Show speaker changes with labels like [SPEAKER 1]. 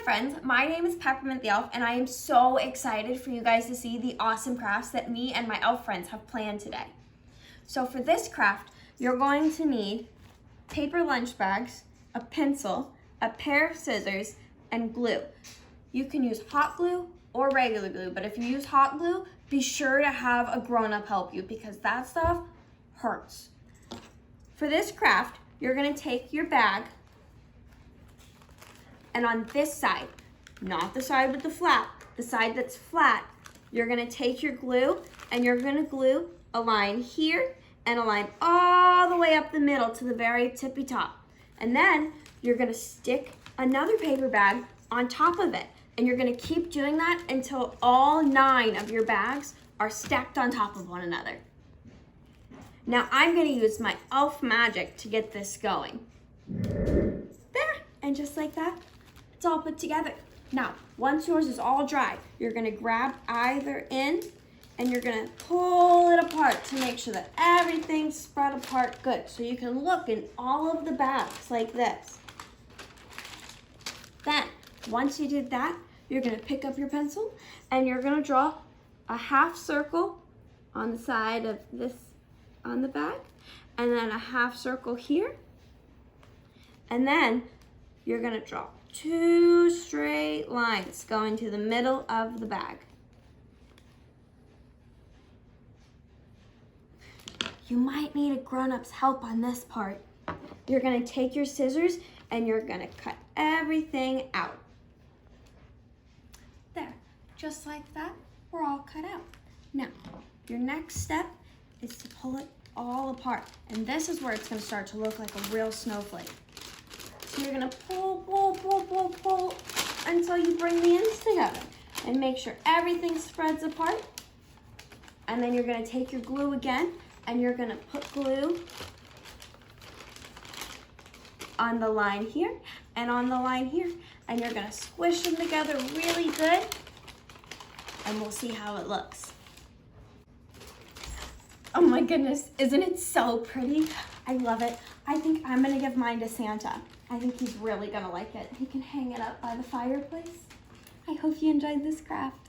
[SPEAKER 1] friends, my name is Peppermint the Elf, and I am so excited for you guys to see the awesome crafts that me and my elf friends have planned today. So for this craft, you're going to need paper lunch bags, a pencil, a pair of scissors, and glue. You can use hot glue or regular glue, but if you use hot glue, be sure to have a grown-up help you because that stuff hurts. For this craft, you're gonna take your bag, and on this side, not the side with the flap, the side that's flat, you're gonna take your glue and you're gonna glue a line here and a line all the way up the middle to the very tippy top. And then you're gonna stick another paper bag on top of it. And you're gonna keep doing that until all 9 of your bags are stacked on top of one another. Now I'm gonna use my elf magic to get this going. There, and just like that, it's all put together. Now, once yours is all dry, you're gonna grab either end and you're gonna pull it apart to make sure that everything's spread apart good. So you can look in all of the bags like this. Then, once you did that, you're gonna pick up your pencil and you're gonna draw a half circle on the side of this, on the bag, and then a half circle here. And then you're gonna draw 2 straight lines going to the middle of the bag. You might need a grown-up's help on this part. You're gonna take your scissors and you're gonna cut everything out. There, just like that, we're all cut out. Now, your next step is to pull it all apart. And this is where it's gonna start to look like a real snowflake. So you're gonna pull until you bring the ends together and make sure everything spreads apart. And then you're gonna take your glue again and you're gonna put glue on the line here and on the line here. And you're gonna squish them together really good and we'll see how it looks. Oh my goodness, isn't it so pretty? I love it. I think I'm gonna give mine to Santa. I think he's really gonna like it. He can hang it up by the fireplace. I hope you enjoyed this craft.